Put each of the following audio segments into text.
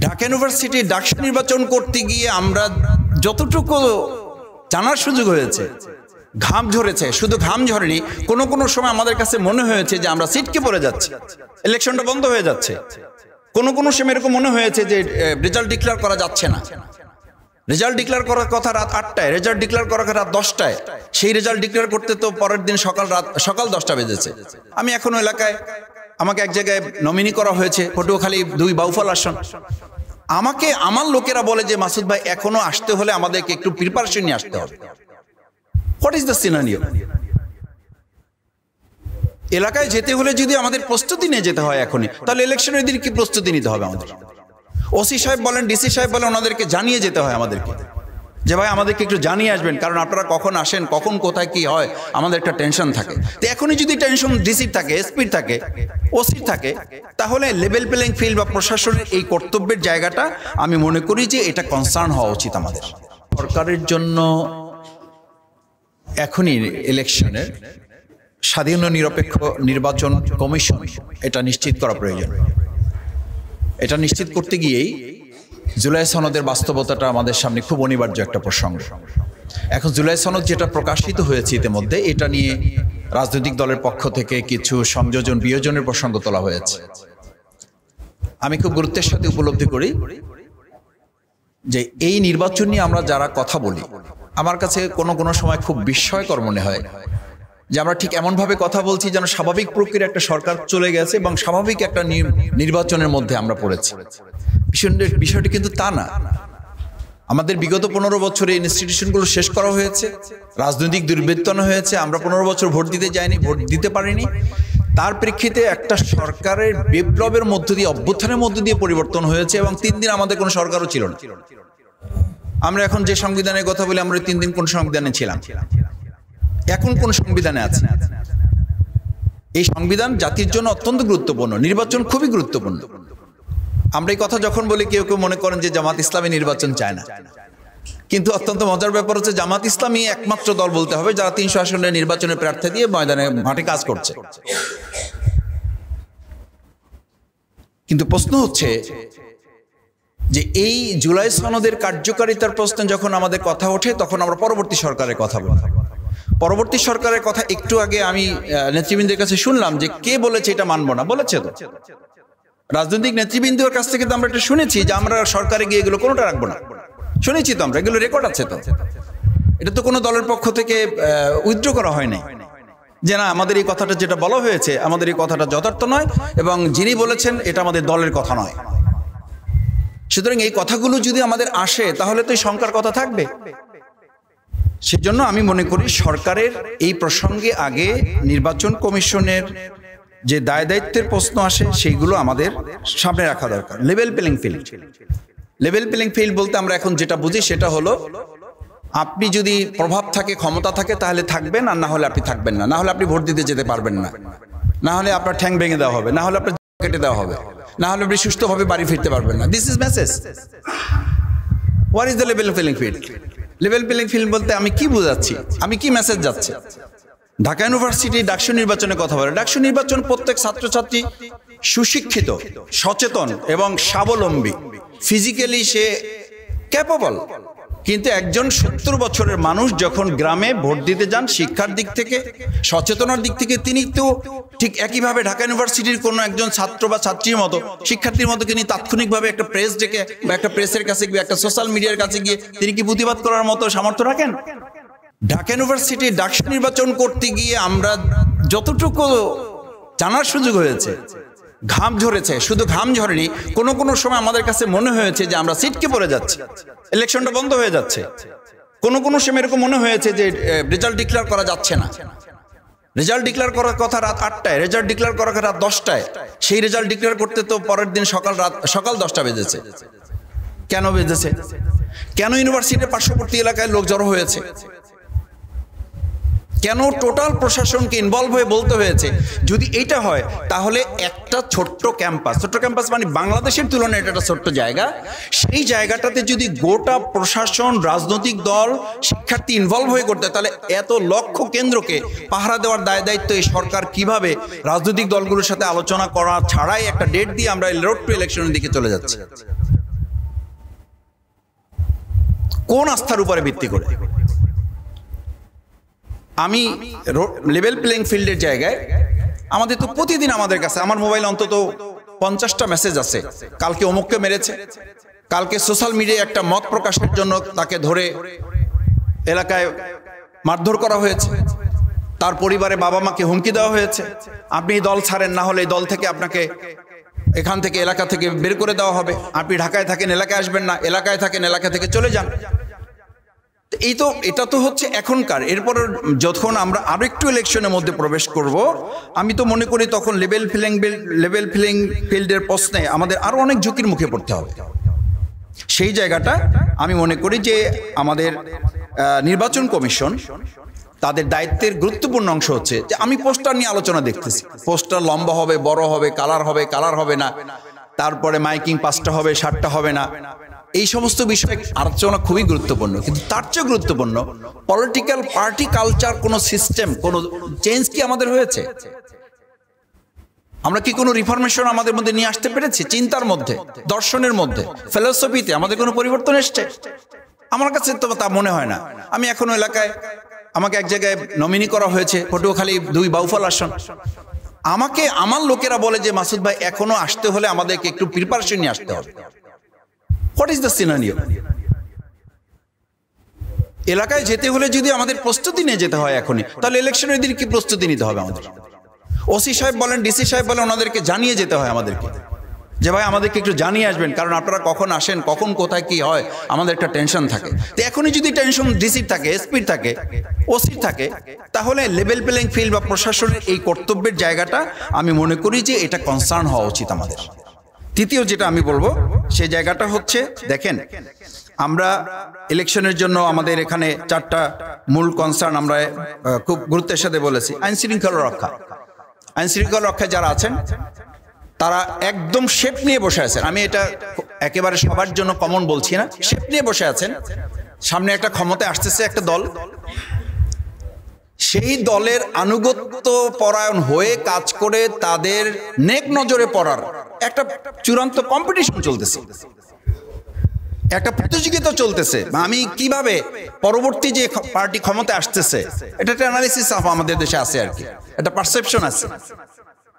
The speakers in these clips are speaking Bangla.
ঢাকা ইউনিভার্সিটি ডাকসু নির্বাচন করতে গিয়ে আমরা যতটুকু জানার সুযোগ হয়েছে, ঘাম ঝরেছে, শুধু ঘাম ঝরেনি, কোনো সময় আমাদের কাছে মনে হয়েছে যে আমরা সিটকে পড়ে যাচ্ছি, ইলেকশনটা বন্ধ হয়ে যাচ্ছে। কোনো সময় এরকম মনে হয়েছে যে রেজাল্ট ডিক্লেয়ার করা যাচ্ছে না। রেজাল্ট ডিক্লেয়ার করার কথা রাত 8টায়, রেজাল্ট ডিক্লেয়ার করার কথা রাত 10টায়, সেই রেজাল্ট ডিক্লেয়ার করতে তো পরের দিন সকাল 10টা বেজেছে। আমি এখনো এলাকায়, আমাকে এক জায়গায় নমিনি করা হয়েছে, পটুয়াখালী 2 বাউফল আসন। আমাকে আমার লোকেরা বলে যে মাসুদ ভাই এখনো আসতে হলে আমাদেরকে একটু প্রিপারেশন নিয়ে আসতে হবে। What is the scenario? এলাকায় যেতে হলে যদি আমাদের প্রস্তুতি নিয়ে যেতে হয় এখনই, তাহলে ইলেকশনের দিন কি প্রস্তুতি নিতে হবে আমাদের? ওসি সাহেব বলেন, ডিসি সাহেব বলেন, ওনাদেরকে জানিয়ে যেতে হয় আমাদেরকে যে ভাই আমাদেরকে একটু জানিয়ে আসবেন, কারণ আপনারা কখন আসেন, কখন কোথায় কি হয়, আমাদের একটা টেনশন থাকে। তো এখনই যদি টেনশন ডিসির থাকে, এসপির থাকে, ওসির থাকে, তাহলে লেভেল প্লেইং ফিল্ড বা প্রশাসনের এই কর্তব্যের জায়গাটা আমি মনে করি যে এটা কনসার্ন হওয়া উচিত আমাদের। সরকারের জন্য এখনই ইলেকশনের স্বাধীন ও নিরপেক্ষ নির্বাচন কমিশন এটা নিশ্চিত করা প্রয়োজন। এটা নিশ্চিত করতে গিয়েই জুলাই সনদের বাস্তবতাটা আমাদের সামনে খুব অনিবার্য একটা প্রসঙ্গ। এখন জুলাই সনদ যেটা প্রকাশিত হয়েছে ইতিমধ্যে, এটা নিয়ে রাজনৈতিক দলের পক্ষ থেকে কিছু সংযোজন বিয়োজনের প্রসঙ্গ তোলা হয়েছে। আমি খুব গুরুত্বের সাথে উপলব্ধি করি যে এই নির্বাচন নিয়ে আমরা যারা কথা বলি, আমার কাছে কোনো সময় খুব বিস্ময়কর মনে হয় যে আমরা ঠিক এমনভাবে কথা বলছি যেন স্বাভাবিক প্রক্রিয়ার একটা সরকার চলে গেছে এবং স্বাভাবিক একটা নির্বাচনের মধ্যে আমরা পড়েছি। বিষয়টি কিন্তু তা না। আমাদের বিগত 15 বছরে ইনস্টিটিউশনগুলো শেষ করা হয়েছে, রাজনৈতিক দুর্বৃত্তায়ন হয়েছে, আমরা 15 বছর ভোট দিতে যাইনি, ভোট দিতে পারিনি। তার প্রেক্ষিতে একটা সরকারের বিপ্লবের মধ্য দিয়ে, অভ্যুত্থানের মধ্য দিয়ে পরিবর্তন হয়েছে এবং 3 দিন আমাদের কোনো সরকারও ছিল না। আমরা এখন যে সংবিধানের কথা বলি, আমরা 3 দিন কোন সংবিধানে ছিলাম, এখন কোন সংবিধানে আছে? এই সংবিধান জাতির জন্য অত্যন্ত গুরুত্বপূর্ণ, নির্বাচন খুবই গুরুত্বপূর্ণ। আমরা এই কথা যখন বলি, কেউ মনে করেন যে জামাত ইসলামী নির্বাচন চায় না, কিন্তু অত্যন্ত মজার ব্যাপার হচ্ছে জামাত ইসলামী একমাত্র দল বলতে হবে যারা 300 আসনের নির্বাচনের প্রার্থী দিয়ে মাঠে কাজ করছে। কিন্তু প্রশ্ন হচ্ছে যে এই জুলাই সনদের কার্যকারিতার প্রশ্নে যখন আমাদের কথা ওঠে, তখন আমরা পরবর্তী সরকারের কথা বলি। পরবর্তী সরকারের কথা একটু আগে আমি নেতৃবৃন্দের কাছে শুনলাম যে কে বলেছে এটা মানবো না, বলেছে তো রাজনৈতিক নেতৃবৃন্দের কাছ থেকে। তো আমরা এটা শুনেছি যে আমরা সরকারে গিয়ে এগুলো কোনোটা রাখবো না, শুনেছি তো আমরা, এগুলো রেকর্ড আছে তো। এটা তো কোনো দলের পক্ষ থেকে উইথড্র করা হয় নাই যে না আমাদের এই কথাটা যেটা বলা হয়েছে, আমাদের এই কথাটা যথার্থ নয় এবং যিনি বলেছেন এটা আমাদের দলের কথা নয়। সুতরাং এই কথাগুলো যদি আমাদের আসে, তাহলে তো এই শঙ্কার কথা থাকবে। সেজন্য আমি মনে করি সরকারের এই প্রসঙ্গে আগে নির্বাচন কমিশনের যে দায় দায়িত্বের প্রশ্ন আসে, সেইগুলো আমাদের সামনে রাখা দরকার। Level playing field, level playing field বলতে আমরা এখন যেটা বুঝি সেটা হলো আপনি যদি প্রভাব থাকে, ক্ষমতা থাকে, তাহলে থাকবেন, আর না হলে আপনি থাকবেন না। না হলে আপনি ভোট দিতে যেতে পারবেন না, না হলে আপনার ঠ্যাং ভেঙে দেওয়া হবে, না হলে আপনার কেটে দেওয়া হবে, না হলে আপনি সুস্থভাবে বাড়ি ফিরতে পারবেন না। This is message. What is the level playing field? Level playing field বলতে আমি কি বুঝাচ্ছি, আমি কি মেসেজ যাচ্ছে? ঢাকা ইউনিভার্সিটি ডাকসু নির্বাচনের কথা বলে। ডাকসু নির্বাচন প্রত্যেক ছাত্রছাত্রী সুশিক্ষিত, সচেতন এবং স্বাবলম্বী, ফিজিক্যালি সে ক্যাপেবল। কিন্তু একজন 70 বছরের মানুষ যখন গ্রামে ভোট দিতে যান, শিক্ষার দিক থেকে, সচেতনার দিক থেকে তিনি তো ঠিক একইভাবে ঢাকা ইউনিভার্সিটির কোনো একজন ছাত্র বা ছাত্রীর মতো, শিক্ষার্থীর মতো তিনি তাৎক্ষণিকভাবে একটা প্রেস ডেকে বা একটা প্রেসের কাছে গিয়ে, একটা সোশ্যাল মিডিয়ার কাছে গিয়ে তিনি কি প্রতিবাদ করার মতো সামর্থ্য রাখেন? ঢাকা ইউনিভার্সিটি ডাকসু নির্বাচন করতে গিয়ে আমরা যতটুকু জানার সুযোগ হয়েছে, ঘাম ঝরেছে, শুধু ঘাম ঝরেনি, কোনো সময় আমাদের কাছে মনে হয়েছে যে আমরা সিটকে পড়ে যাচ্ছি, ইলেকশনটা বন্ধ হয়ে যাচ্ছে। কোনো সময় এরকম মনে হয়েছে যে রেজাল্ট ডিক্লেয়ার করা যাচ্ছে না। রেজাল্ট ডিক্লেয়ার করার কথা রাত 8টায়, রেজাল্ট ডিক্লেয়ার করার কথা রাত 10টায়, সেই রেজাল্ট ডিক্লেয়ার করতে তো পরের দিন সকাল 10টা বেজেছে। কেন বেজেছে? কেন ইউনিভার্সিটির পার্শ্ববর্তী এলাকায় লোক জড়ো হয়েছে? কেন টোটাল প্রশাসনকে ইনভলভ হয়ে বলতে হয়েছে? যদি এটা হয় তাহলে একটা ছোট্ট ক্যাম্পাস মানে বাংলাদেশের তুলনায় এটা একটা ছোট্ট জায়গা, সেই জায়গাটাতে যদি গোটা প্রশাসন, রাজনৈতিক দল, শিক্ষার্থী ইনভলভ হয়ে করতে, তাহলে এত লক্ষ কেন্দ্রকে পাহারা দেওয়ার দায় দায়িত্ব এই সরকার কিভাবে রাজনৈতিক দলগুলোর সাথে আলোচনা করা ছাড়াই একটা ডেট দিয়ে আমরা রোড টু ইলেকশনের দিকে চলে যাচ্ছি? কোন আস্থার উপরে ভিত্তি করে? আমি লেভেল প্লেইং ফিল্ডের জায়গায় আমাদের তো প্রতিদিন আমাদের কাছে, আমার মোবাইল অন্তত 50টা মেসেজ আছে, কালকে অমুককে মেরেছে, কালকে সোশ্যাল মিডিয়ায় একটা মত প্রকাশের জন্য তাকে ধরে এলাকায় মারধর করা হয়েছে, তার পরিবারে বাবা মাকে হুমকি দেওয়া হয়েছে, আপনি দল ছাড়েন, না হলে এই দল থেকে আপনাকে এখান থেকে এলাকা থেকে বের করে দেওয়া হবে, আপনি ঢাকায় থাকেন এলাকায় আসবেন না, এলাকায় থাকেন এলাকা থেকে চলে যান। এটা তো হচ্ছে এখনকার। এরপর যখন আমরা আরো একটু ইলেকশনের মধ্যে প্রবেশ করব, আমি তো মনে করি তখন লেভেল প্লেইং ফিল্ডের প্রশ্নে আমাদের আরো অনেক ঝুঁকির মুখে পড়তে হবে। সেই জায়গাটা আমি মনে করি যে আমাদের নির্বাচন কমিশন তাদের দায়িত্বের গুরুত্বপূর্ণ অংশ হচ্ছে যে আমি পোস্টার নিয়ে আলোচনা দেখতেছি, পোস্টার লম্বা হবে, বড় হবে, কালার হবে না, তারপরে মাইকিং 5টা হবে 7টা হবে না, এই সমস্ত বিষয় আলোচনা খুবই গুরুত্বপূর্ণ। কিন্তু তার চেয়ে গুরুত্বপূর্ণ পলিটিক্যাল পার্টি কালচার, কোন সিস্টেম, কোন চেঞ্জ কি আমাদের হয়েছে? আমরা কি কোনো রিফরমেশন আমাদের মধ্যে নিয়ে আসতে পেরেছি? চিন্তার মধ্যে, দর্শনের মধ্যে, ফিলোসফিতে আমাদের কোনো পরিবর্তন এসছে? আমার কাছে তো তা মনে হয় না। আমি এখনো এলাকায়, আমাকে এক জায়গায় নমিনি করা হয়েছে, পটুয়াখালী 2 বাউফল আসন, আমাকে আমার লোকেরা বলে যে মাসুদ ভাই এখনো আসতে হলে আমাদেরকে একটু প্রিপারেশন নিয়ে আসতে হবে। What is the scenario? এলাকায় যেতে হলে যদি আমাদের প্রস্তুতি নিয়ে যেতে হয় এখনই, তাহলে ইলেকশনের দিন কি প্রস্তুতি নিতে হবে আমাদের? ওসি সাহেব বলেন, ডিসি সাহেব বলেন, ওনাদেরকে জানিয়ে যেতে হয় আমাদেরকে যে ভাই আমাদেরকে একটু জানিয়ে আসবেন, কারণ আপনারা কখন আসেন, কখন কোথায় কি হয়, আমাদের একটা টেনশন থাকে। তো এখনই যদি টেনশন ডিসির থাকে, এসপির থাকে, ওসির থাকে, তাহলে লেভেল প্লেইং ফিল্ড বা প্রশাসনের এই কর্তব্যের জায়গাটা আমি মনে করি যে এটা কনসার্ন হওয়া উচিত আমাদের। তৃতীয় যেটা আমি বলবো সেই জায়গাটা হচ্ছে, দেখেন আমরা ইলেকশনের জন্য আমাদের এখানে 4টা মূল কনসার্ন আমরা খুব গুরুত্বের সাথে বলেছি। আইন শৃঙ্খলা রক্ষায় যারা আছেন তারা একদম শেপ নিয়ে বসে আছেন। আমি এটা একেবারে সবার জন্য কমন বলছি না, শেপ নিয়ে বসে আছেন। সামনে একটা ক্ষমতায় আসতেছে একটা দল, সেই দলের আনুগত্য পরায়ণ হয়ে কাজ করে তাদের নেক নজরে পড়ার একটা চূড়ান্ত কম্পিটিশন চলতেছে, একটা প্রতিযোগিতা চলতেছে। আমি কিভাবে পরবর্তী যে পার্টি ক্ষমতায় আসতেছে, এটা একটা অ্যানালিসিস আমাদের দেশে আছে আর কি, একটা পারসেপশন আছে,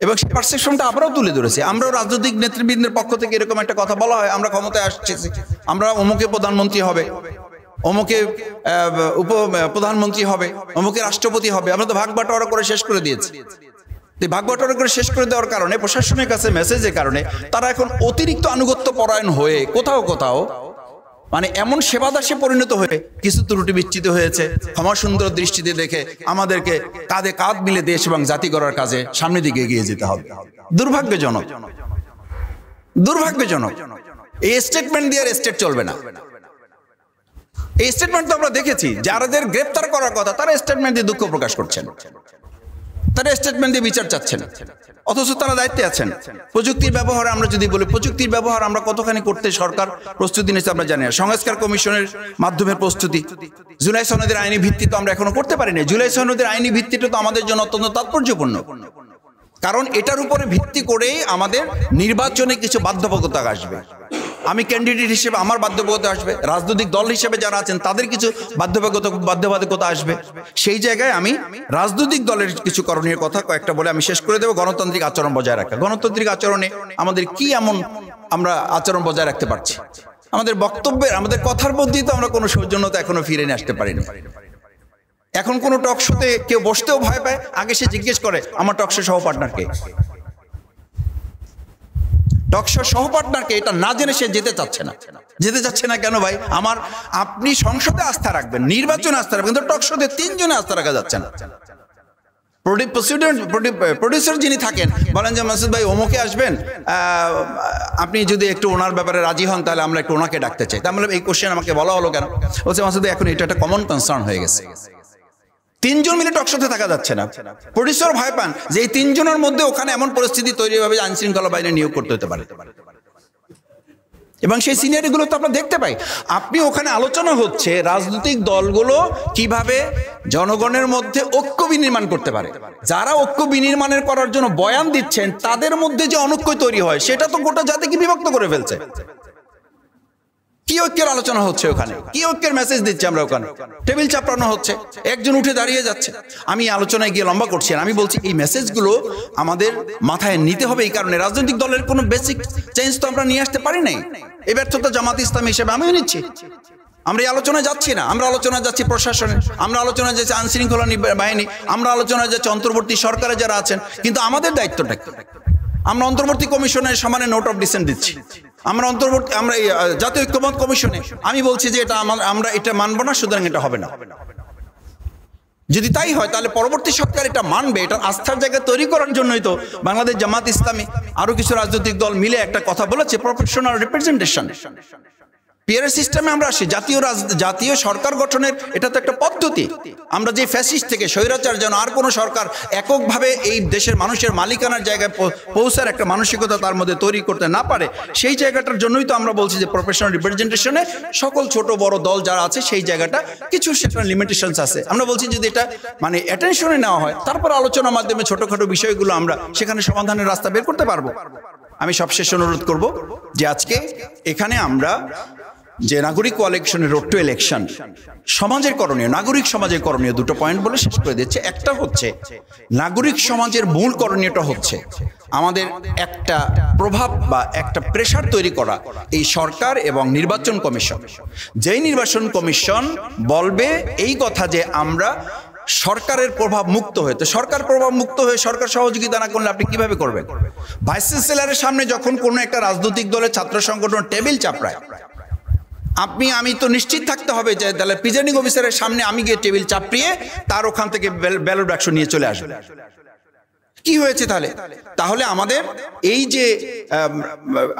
এবং সেই পারসেপশনটা আমরাও তুলে ধরেছি। আমরাও রাজনৈতিক নেতৃবৃন্দের পক্ষ থেকে এরকম একটা কথা বলা হয়, আমরা ক্ষমতায় আসতেছি, আমরা অমুকে প্রধানমন্ত্রী হবে, অমুকে প্রধানমন্ত্রী হবে, অমুকে রাষ্ট্রপতি হবে। আমরা তো ভাগ বাটোয়ারা করে শেষ করে দিয়েছি। ভাগ বাটোয়ারা করে শেষ করে দেওয়ার কারণে, প্রশাসনের কাছে মেসেজের কারণে তারা এখন অতিরিক্ত আনুগত্য পরায়ণ হয়ে কোথাও মানে এমন সেবাদাসে পরিণত হয়ে কিছু ত্রুটি বিচ্ছিত হয়েছে, ক্ষমা সুন্দর দৃষ্টিতে দেখে আমাদেরকে কাঁধে কাঁধ মিলে দেশ এবং জাতি গড়ার কাজে সামনের দিকে এগিয়ে যেতে হবে। দুর্ভাগ্যজনক। এই স্টেটমেন্ট দিয়ে স্টেট চলবে না। এই স্টেটমেন্ট তো আমরা দেখেছি, যাদের গ্রেপ্তার করার কথা তারা স্টেটমেন্ট দিয়ে দুঃখ প্রকাশ করছেন, তারা স্টেটমেন্ট দিয়ে বিচার চাচ্ছেন, অথচ তারা দায়িত্বে আছেন। প্রযুক্তির ব্যবহার আমরা যদি বলি, প্রযুক্তির ব্যবহার আমরা কতখানি করতে সরকার প্রস্তুতি নিয়েছে আমরা জানি না। সংস্কার কমিশনের মাধ্যমে প্রস্তুতি, জুলাই সনদের আইনি ভিত্তি তো আমরা এখনো করতে পারিনি। জুলাই সনদের আইনি ভিত্তিটা তো আমাদের জন্য অত্যন্ত তাৎপর্যপূর্ণ, কারণ এটার উপরে ভিত্তি করেই আমাদের নির্বাচনে কিছু বাধ্যবাধকতা আসবে। আমি ক্যান্ডিডেট হিসেবে আমার বাধ্যবাধকতা আসবে, রাজনৈতিক দল হিসেবে যারা আছেন তাদের কিছু বাধ্যবাধকতা আসবে। সেই জায়গায় আমি রাজনৈতিক দলের কিছু করণীয় কথা কয়েকটা বলে আমি শেষ করে দেবো। গণতান্ত্রিক আচরণ বজায় রাখা। গণতান্ত্রিক আচরণে আমাদের কি এমন আমরা আচরণ বজায় রাখতে পারছি? আমাদের বক্তব্যের, আমাদের কথার মধ্যেই তো আমরা কোনো সৌজন্যতা এখনো ফিরে নিয়ে আসতে পারিনি। এখন কোনো টক শোতে কেউ বসতেও ভয় পায়, আগে সে জিজ্ঞেস করে আমার টকশো সহপার্টনারকে, টকশো সহপার্টনারকে, এটা না জেনে সে যেতে চাচ্ছে না কেন ভাই? আপনি সংসদে আস্থা রাখবেন, নির্বাচনে আস্থা রাখবেন, কিন্তু টকশোতে 3 জনে আস্থা রাখা যাচ্ছে না। প্রডিউসার যিনি থাকেন বলেন যে মাসুদ ভাই অমুকে আসবেন, আপনি যদি একটু ওনার ব্যাপারে রাজি হন তাহলে আমরা একটু ওনাকে ডাকতে চাই। তাহলে এই কোশ্চেন আমাকে বলা হলো কেন? বলছে মাসুদ ভাই এখন এটা একটা কমন কনসার্ন হয়ে গেছে, 3 জন মিলে টকশোতে থাকা যাচ্ছে না। প্রডিউসার ভয় পান যে এই 3 জনের মধ্যে ওখানে এমন পরিস্থিতি তৈরি হবে যে আইন শৃঙ্খলা বাহিনী নিয়োগ করতে হতে পারে, এবং সেই সিনিয়রিগুলো তো আমরা দেখতে পাই। আপনি ওখানে আলোচনা হচ্ছে রাজনৈতিক দলগুলো কিভাবে জনগণের মধ্যে ঐক্য বিনির্মাণ করতে পারে। যারা ঐক্য বিনির্মাণের করার জন্য বয়ান দিচ্ছেন তাদের মধ্যে যে অনৈক্য তৈরি হয় সেটা তো গোটা জাতিকে বিভক্ত করে ফেলছে। কি ঐক্যের আলোচনা হচ্ছে ওখানে? কি ঐক্যের মেসেজ দিচ্ছে আমরা ওখানে? টেবিল চাপড়ানো হচ্ছে, একজন উঠে দাঁড়িয়ে যাচ্ছে। আমি আলোচনায় গিয়ে লম্বা করছি না, আমি বলছি এই মেসেজগুলো আমাদের মাথায় নিতে হবে। এই কারণে রাজনৈতিক দলের কোনো বেসিক চেঞ্জ তো আমরা নিয়ে আসতে পারি নাই। এই ব্যর্থতা জামাত ইসলামী হিসেবে আমিও নিচ্ছি। আমরা এই আলোচনায় যাচ্ছি না, আমরা আলোচনায় যাচ্ছি প্রশাসনে, আমরা আলোচনায় যাচ্ছি আইনশৃঙ্খলা বাহিনী, আমরা আলোচনায় যাচ্ছি অন্তর্বর্তী সরকারে যারা আছেন। কিন্তু আমাদের দায়িত্বটা কি? আমরা অন্তর্বর্তী কমিশনের সমানে নোট অফ ডিসেন্ট দিচ্ছি, আমরা জাতীয় ঐক্যমত কমিশনে আমি বলছি যে এটা আমরা এটা মানবো না, সুতরাং এটা হবে না। যদি তাই হয় তাহলে পরবর্তী সরকার এটা মানবে। এটা আস্থার জায়গা তৈরি করার জন্যই তো বাংলাদেশ জামাত ইসলামী আরো কিছু রাজনৈতিক দল মিলে একটা কথা বলেছে, প্রফেশনাল রিপ্রেজেন্টেশন। পিয়ার সিস্টেমে আমরা আসি, জাতীয় সরকার গঠনের এটা তো একটা পদ্ধতি। আমরা যে ফ্যাসিস্ট থেকে স্বৈরাচার যেন আর কোনো সরকার এককভাবে এই দেশের মানুষের মালিকানার জায়গায় পৌঁছার একটা মানসিকতা তার মধ্যে তৈরি করতে না পারে, সেই জায়গাটার জন্যই তো আমরা বলছি যে প্রফেশনাল রিপ্রেজেন্টেশনে সকল ছোট বড় দল যারা আছে সেই জায়গাটা কিছু সেখানে লিমিটেশনস আছে। আমরা বলছি যদি এটা মানে অ্যাটেনশনে নেওয়া হয়, তারপর আলোচনার মাধ্যমে ছোটখাটো বিষয়গুলো আমরা সেখানে সমাধানের রাস্তা বের করতে পারবো। আমি সবশেষ অনুরোধ করব যে আজকে এখানে আমরা যে নাগরিক কোয়ালিশনের রোড টু ইলেকশন, সমাজের করণীয়, নাগরিক সমাজের করণীয় দুটো পয়েন্ট বলে শেষ করে দিচ্ছে। একটা হচ্ছে নাগরিক সমাজের মূল করণীয়টা হচ্ছে আমাদের একটা প্রভাব বা একটা প্রেশার তৈরি করা এই সরকার এবং নির্বাচন কমিশন। যেই নির্বাচন কমিশন বলবে এই কথা যে আমরা সরকারের প্রভাব মুক্ত হয়ে, তো সরকার প্রভাব মুক্ত হয়ে সরকার সহযোগিতা না করলে আপনি কিভাবে করবেন? ভাইস চ্যান্সেলরের সামনে যখন কোনো একটা রাজনৈতিক দলের ছাত্র সংগঠন টেবিল চাপড়ায়, আমি তো নিশ্চিত থাকতে হবে যে তাহলে প্রিজাইডিং অফিসারের সামনে আমি গিয়ে টেবিল চাপড়িয়ে তার ওখান থেকে ব্যালট বাক্স নিয়ে চলে আসবে। কি হয়েছে তাহলে আমাদের এই যে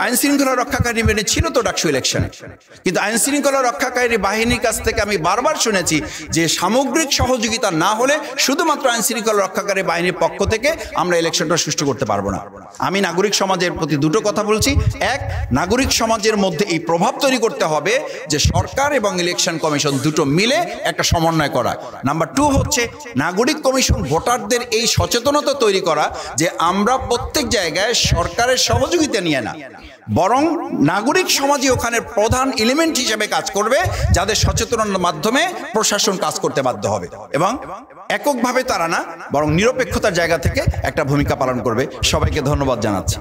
আইন শৃঙ্খলা রক্ষাকারী বাহিনী ছিল তো ডাকসু ইলেকশনে, কিন্তু আইন শৃঙ্খলা রক্ষাকারী বাহিনীর কাছ থেকে আমি বারবার শুনেছি যে সামগ্রিক সহযোগিতা না হলে শুধুমাত্র আইন শৃঙ্খলা রক্ষাকারী বাহিনীর পক্ষ থেকে আমরা ইলেকশনটা সুষ্ঠু করতে পারবো না। আমি নাগরিক সমাজের প্রতি দুটো কথা বলছি। এক, নাগরিক সমাজের মধ্যে এই প্রভাব তৈরি করতে হবে যে সরকার এবং ইলেকশন কমিশন দুটো মিলে একটা সমন্বয় করা। নাম্বার টু হচ্ছে নাগরিক কমিশন ভোটারদের এই সচেতনতা তৈরি করা যে আমরা প্রত্যেক জায়গায় সরকারের সহযোগিতা নিয়ে না, বরং নাগরিক সমাজই ওখানে প্রধান এলিমেন্ট হিসেবে কাজ করবে, যাদের সচেতনতার মাধ্যমে প্রশাসন কাজ করতে বাধ্য হবে এবং এককভাবে তারা না, বরং নিরপেক্ষতার জায়গা থেকে একটা ভূমিকা পালন করবে। সবাইকে ধন্যবাদ জানাচ্ছি।